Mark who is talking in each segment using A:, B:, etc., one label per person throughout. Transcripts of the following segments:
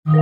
A: Chapter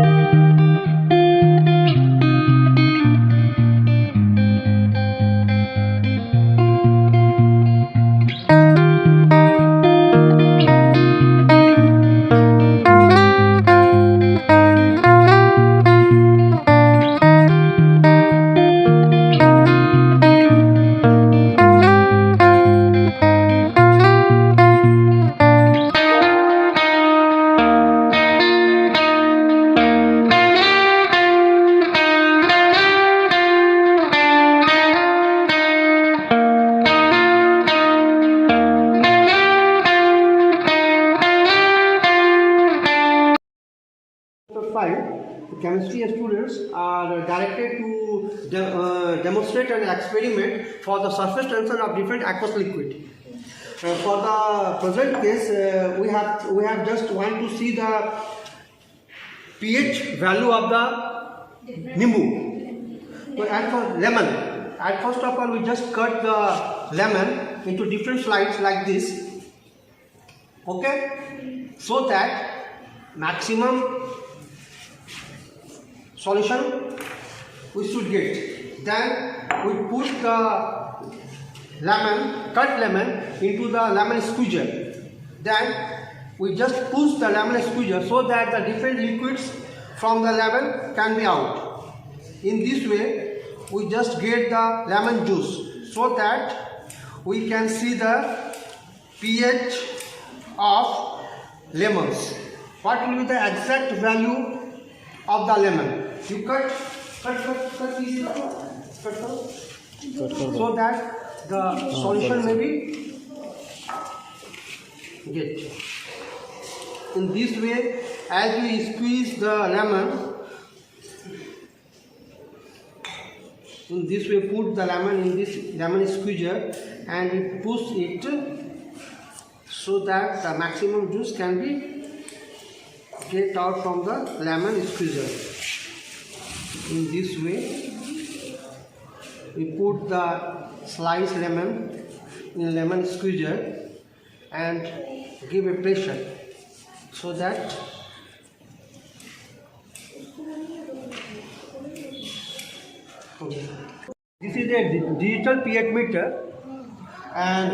A: 5, the chemistry students are directed to demonstrate an experiment for the surface tension of different aqueous liquid. For the present case, we have just want to see the pH value of the Nimbu. So as for lemon, at first of all we just cut the lemon into different slices like this. Okay, so that maximum solution we should get. Then we put the lemon, cut lemon into the lemon squeezer. Then we just push the lemon squeezer so that the different liquids from the lemon can be out. In this way we just get the lemon juice so that we can see the pH of lemons. What will be the exact value of the lemon? You cut easily, cut so that the solution may be get. In this way, as we squeeze the lemon, in this way put the lemon in this lemon squeezer and we push it so that the maximum juice can be get out from the lemon squeezer. In this way we put the sliced lemon in lemon squeezer and give a pressure so that this is a digital pH meter and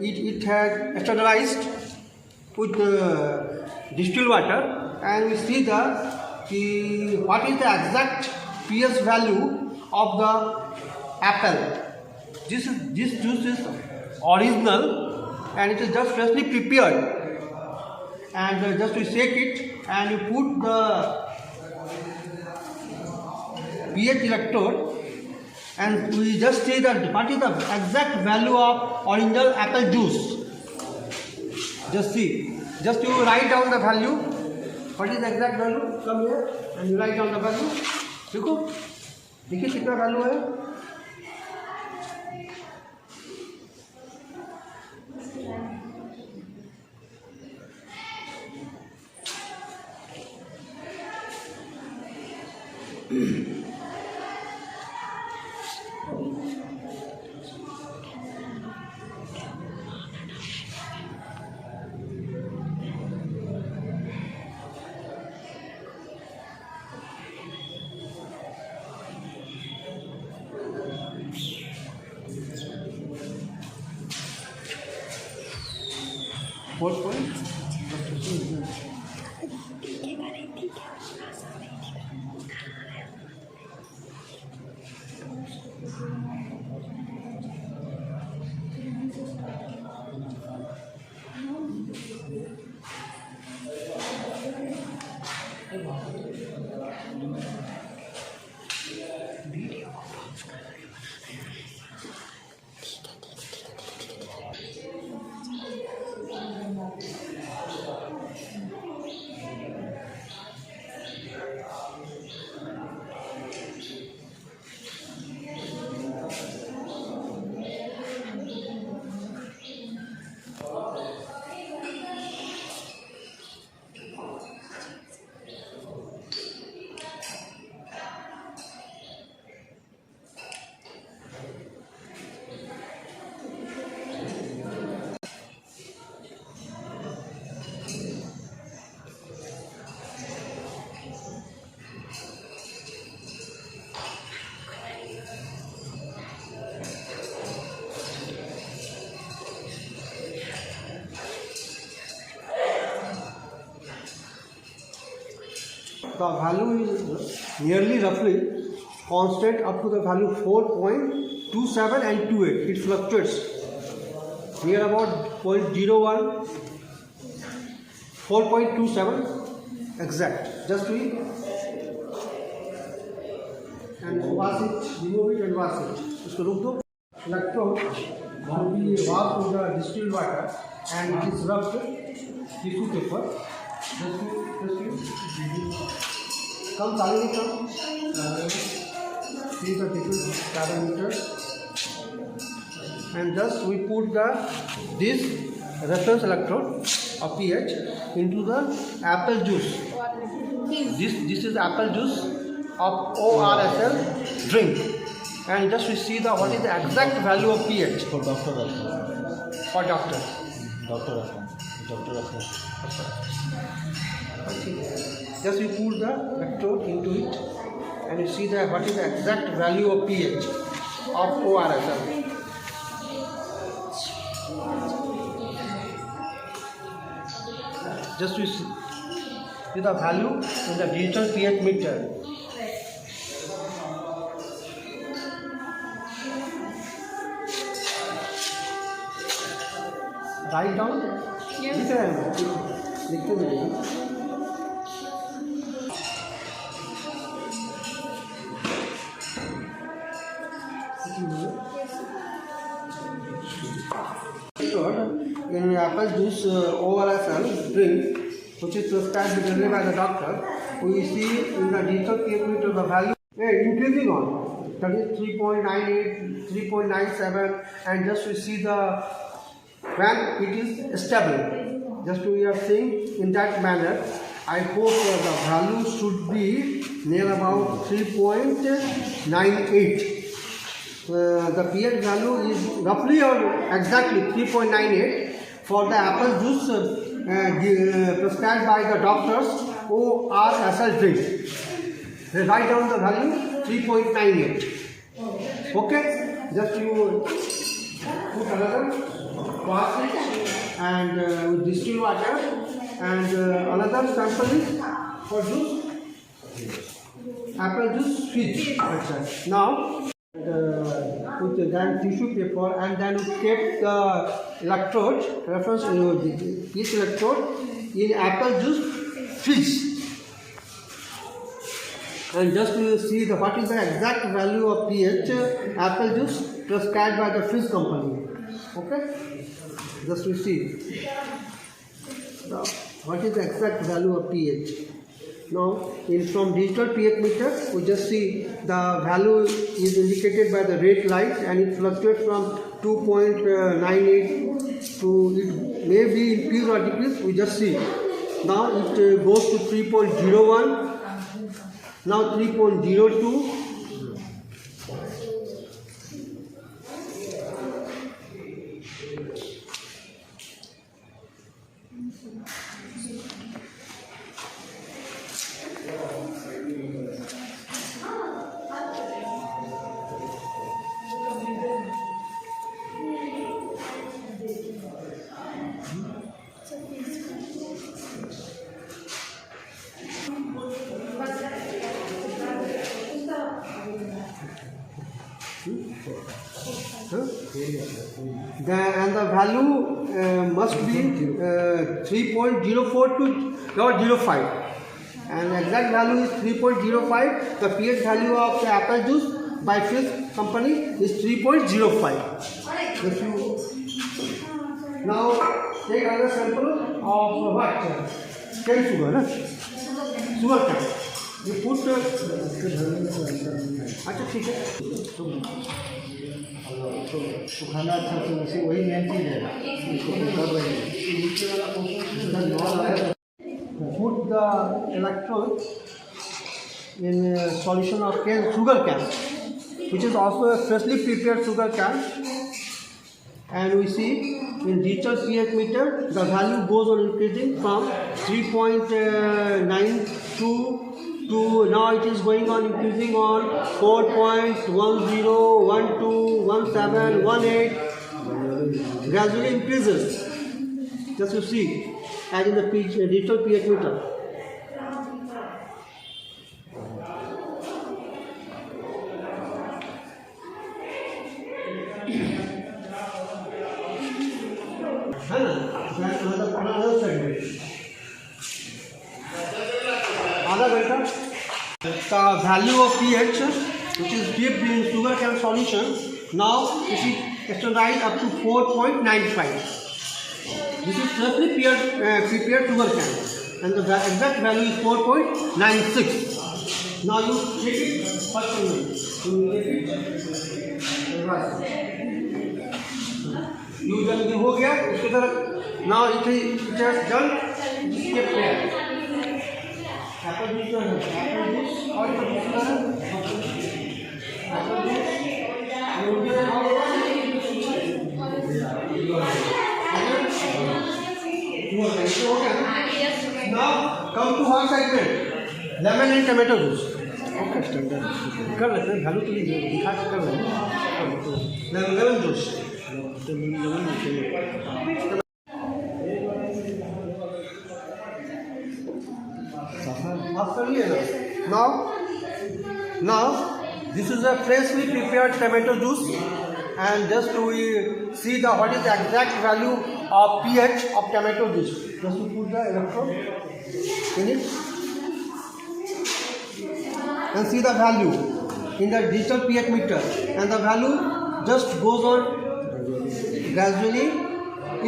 A: it has sterilized with distilled water, and we see what is the exact pH value of the apple. This juice is original and it is just freshly prepared, and just we shake it and we put the pH electrode and we just see that what is the exact value of original apple juice. Just see, just you write down the value. What is the exact value? Come here and you write down the value. देखो देखिए कितना value है. Fourth point. the value is nearly roughly constant up to the value 4.27 and 28. It fluctuates near about 0.01, 4.27 exact. Just we and wash it, remove it and wash it. इसको रुक दो. Electrode will be washed with the distilled water and it is rubbed tissue paper. Just come, Salini, come. See the tissue parameter. And thus we put this reference electrode of pH into the apple juice. This is apple juice of ORSL drink, and just we see what is the exact value of pH
B: for doctor also.
A: For doctor.
B: Doctor also.
A: Okay. Just we put the electrode into it, and you see what is the exact value of pH of ORSL. Just we see the value in the digital pH meter. Write down.
C: Yes.
A: लिख रहे हैं लिखते हुए in apple juice ORSL drink, which is prescribed generally by the doctor, we see in the digital pH meter the value increasing on. That is 3.98, 3.97, and just we see when it is stable. Just we are seeing in that manner. I hope the value should be near about 3.98. The pH value is roughly or exactly 3.98 for the apple juice prescribed by the doctors ORSL drink. They write down the value 3.98. Okay, just you put another, wash it and with distilled water, and another sample is for juice, apple juice fizz. Now put then tissue paper, and then we kept the electrode reference this electrode in apple juice fizz, and just to see what is the exact value of pH apple juice prescribed by the fizz company. Okay, just to see what is the exact value of pH. Now, from digital pH meter, we just see the value is indicated by the red light, and it fluctuates from 2.98 to, it may be increase or decrease. We just see. Now it goes to 3.01. Now 3.02. And the value must be 3.04 to 0.05, and exact value is 3.05. The pH value of the apple juice by Fizz company is 3.05. Now take another sample of what? Cane sugar, no? Sugar cane. You put अच्छा ठीक है
B: तो खाना अच्छा से वैसे वही main चीज़ है इसको कर रहे हैं
A: put the electrode in a solution of sugar cane, which is also a freshly prepared sugar cane, and we see in digital pH meter the value goes on increasing from 3.92 to now it is going on increasing on 4.10, 12, 17, 18, gradually increases. Just you see, as in the digital pH meter. another segment. Other better. The value of pH, which is dipped in sugar cane solution, now it is extended up to 4.95. This is roughly prepared sugar cane, and the exact value is 4.96. Now you take it first one. You take it. Right. You जब ये हो गया इसके तरफ now it has done इसके pair Apple juice जो है Apple juice और इसका दूसरा है Apple juice now come to our segment lemon and tomato juice. Okay, standard कर लेते हैं भालू के लिए दिखा कर लेते हैं lemon juice now this is a freshly prepared tomato juice, and just to see the what is the exact value of pH of tomato juice. Just to put the electrode in it and see the value in the digital pH meter, and the value just goes on gradually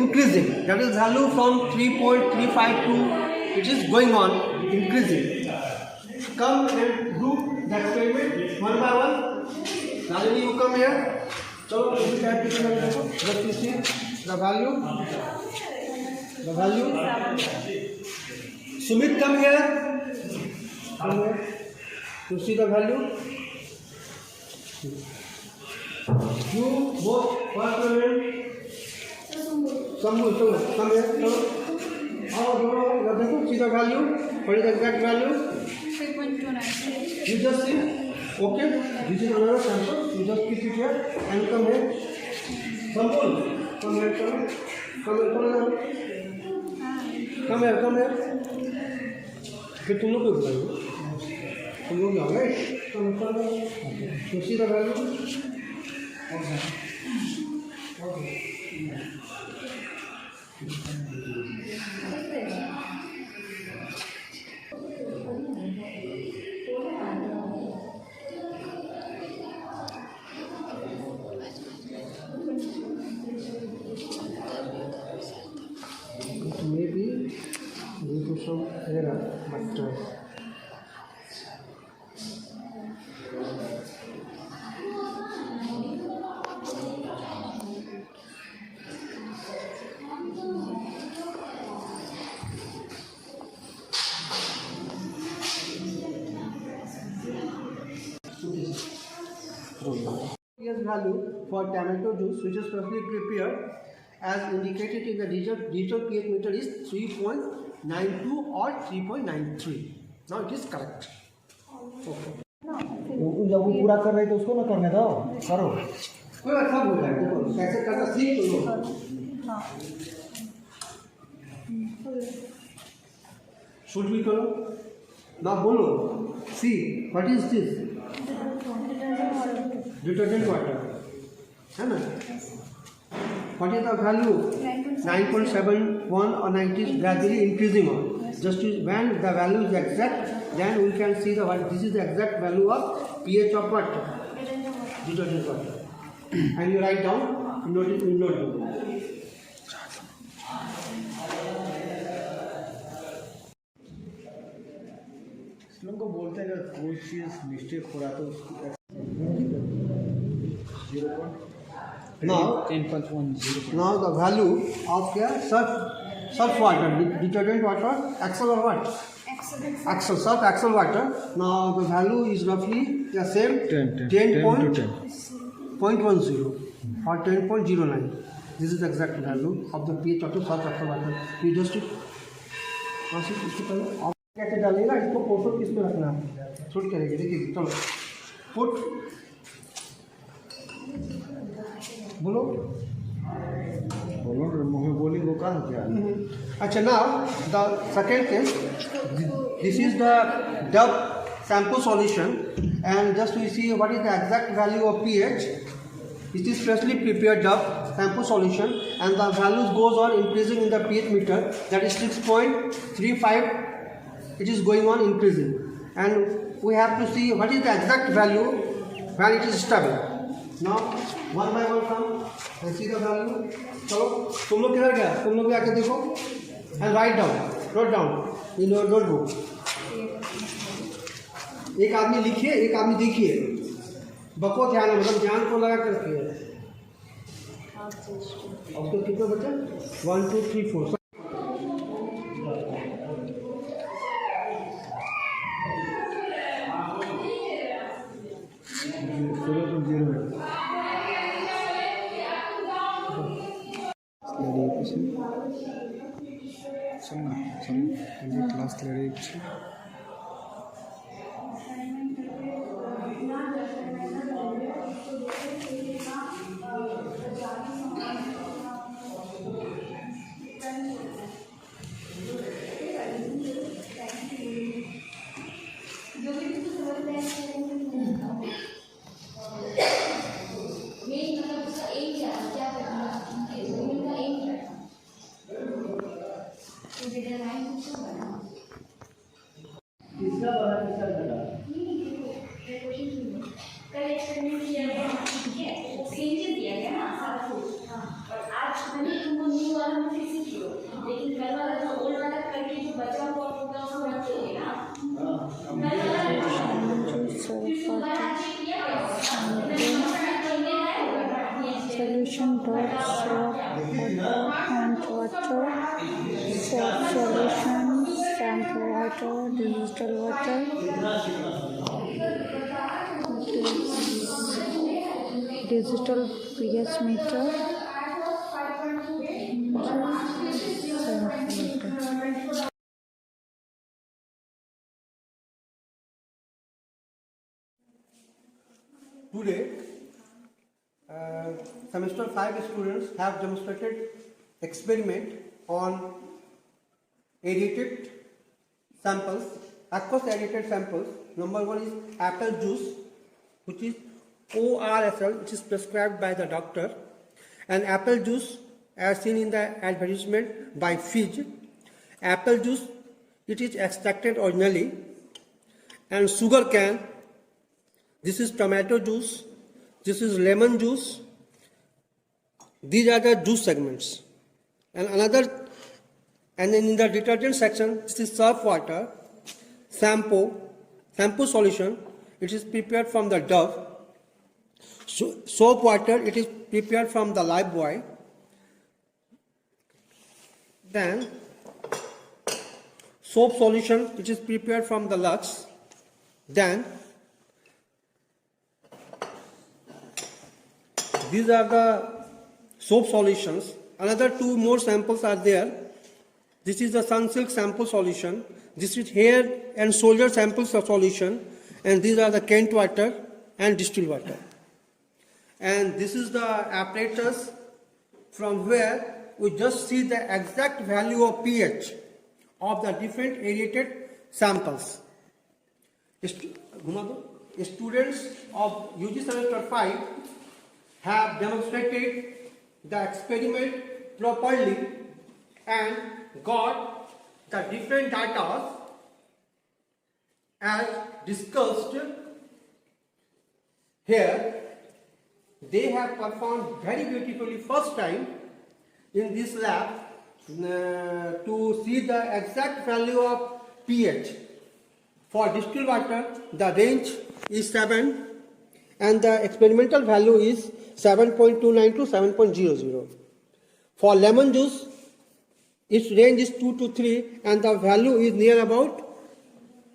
A: increasing. That is value from 3.35 to it is going on increasing. Come and do the experiment one by one. Nalini, you come here. Chalo, just to see the value. The value. Sumit, come here. Come here to see the value. You both first one. Come here. See the value. What is the exact value? 3.29. You just see. Okay. This is another sample. You just keep it here and come here. Sample. Come here. Come here. फिर तुम लोग को बुलाइए. तुम लोग आ गए. Come. You see the value? Okay. Maybe due to some error, but pH value for tomato juice, which is perfectly prepared as indicated in the digital pH meter, is 3.92 or 3.93. Now it is correct. Okay.
B: जब वो पूरा कर रहे तो उसको ना करने दो, करो.
A: कोई बात नहीं बोल रहा है, कैसे करना सीख लो. शूट भी करो. ना बोलो. See, what is this? Detergent water. है ना? What is the value? 9.71 or 90 is gradually increasing on. Just when the value is exact, then we can see the what this is the exact value of pH of what? Detergent water. And you write down in notebook.
B: लोगों को बोलते हैं अगर कोई चीज़ mistake हो रहा तो उसको
A: Now the value of surf water, detergent water, Excel or what? Excel, surf Excel water. Now the value is roughly the same 10.10 or 10.09. This is the exact value of the pH of the surf Excel water. You just इसके पहले आप कैसे डालेगा, इसको portion किस में रखना है, शूट करेंगे. देखिए चलो पुट बोलो
B: मुँह में बोली वो कहाँ क्या.
A: अच्छा, now the second case, this is the Dove shampoo solution, and just we see what is the exact value of pH. It is freshly prepared Dove sample solution, and the values goes on increasing in the pH meter, that is 6.35. It is going on increasing, and we have to see what is the exact value when it is stable. Now one by one come and see the value. So तुम लोग किधर गया? तुम लोग भी आके देखो and write down, note down in your notebook. एक आदमी लिखिए, एक आदमी देखिए, बको ध्यान है, मतलब ध्यान को लगा कर रखिए. अब तो कितने बचे? 1 2 3 4.
B: Class
C: solution dot soap and water, soap solution, shampoo water, digital water, digital pH meter,
A: Today, semester 5 students have demonstrated experiment on aerated samples, aqueous aerated samples. Number 1 is apple juice, which is ORSL, which is prescribed by the doctor, and apple juice as seen in the advertisement by Fizz. Apple juice, it is extracted originally, and sugar cane. This is tomato juice, this is lemon juice. These are the juice segments. And then in the detergent section, this is surf water, shampoo solution, it is prepared from the Dove. Soap water, it is prepared from the Lifebuoy. Then soap solution, which is prepared from the Lux. Then these are the soap solutions. Another 2 more samples are there. This is the Sunsilk sample solution. This is hair and shoulder sample solution. And these are the Kent water and distilled water. And this is the apparatus from where we just see the exact value of pH of the different aerated samples. Students of UG semester 5 have demonstrated the experiment properly and got the different data as discussed here. They have performed very beautifully first time in this lab to see the exact value of pH. For distilled water, the range is 7 and the experimental value is 7.29 to 7.00. For lemon juice, its range is 2 to 3 and the value is near about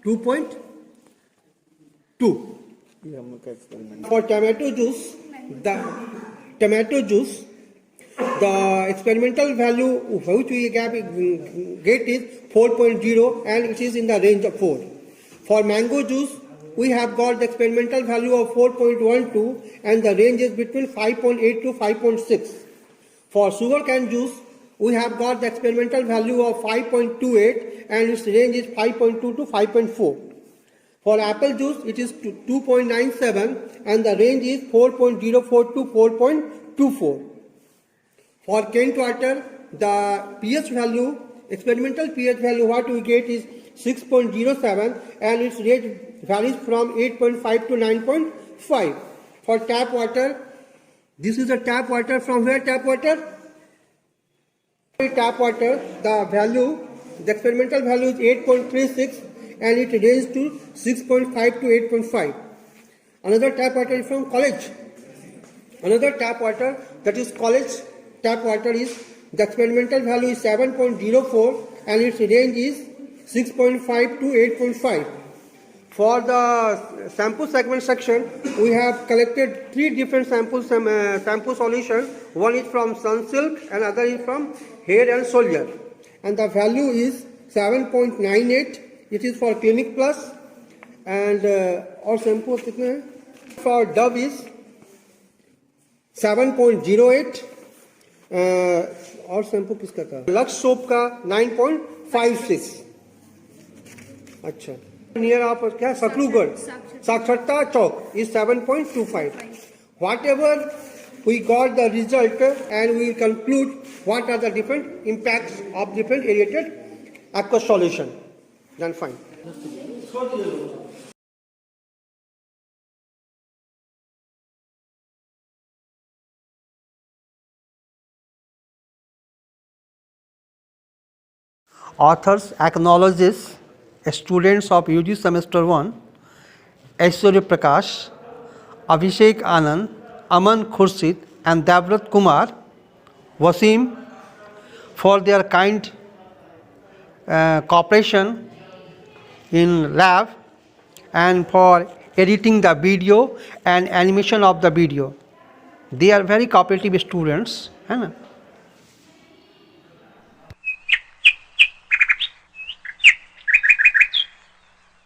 A: 2.2. For tomato juice, the experimental value which we get is 4.0 and it is in the range of 4. For mango juice, we have got the experimental value of 4.12 and the range is between 5.8 to 5.6. For sugarcane juice, we have got the experimental value of 5.28 and its range is 5.2 to 5.4. For apple juice, it is 2.97 and the range is 4.04 to 4.24. For Kent water, the pH value, experimental pH value, what we get is 6.07 and its rate varies from 8.5 to 9.5. For tap water, this is a tap water. From where tap water? Tap water, the experimental value is 8.36 and it ranges to 6.5 to 8.5. Another tap water is from college. Another tap water, that is college tap water, is the experimental value is 7.04 and its range is 6.5 to 8.5. For the sample segment section, we have collected 3 different sample solutions. One is from Sunsilk and other is from Hair and Soldier. And the value is 7.98. It is for Clinic Plus. And our shampoo for Dove is 7.08. और shampoo किसका था? Lux soap का 9.56. अच्छा, near आप क्या सकलूगढ़ साक्षरता चौक is 7.25. Whatever we got the result and we conclude what are the different impacts of different aerated aqueous solution. Then fine. Authors acknowledges students of UG semester 1, Aishwarya Prakash, Abhishek Anand, Aman Khurshid and Devrat Kumar, Wasim, for their kind cooperation in lab and for editing the video and animation of the video. They are very cooperative students, है ना?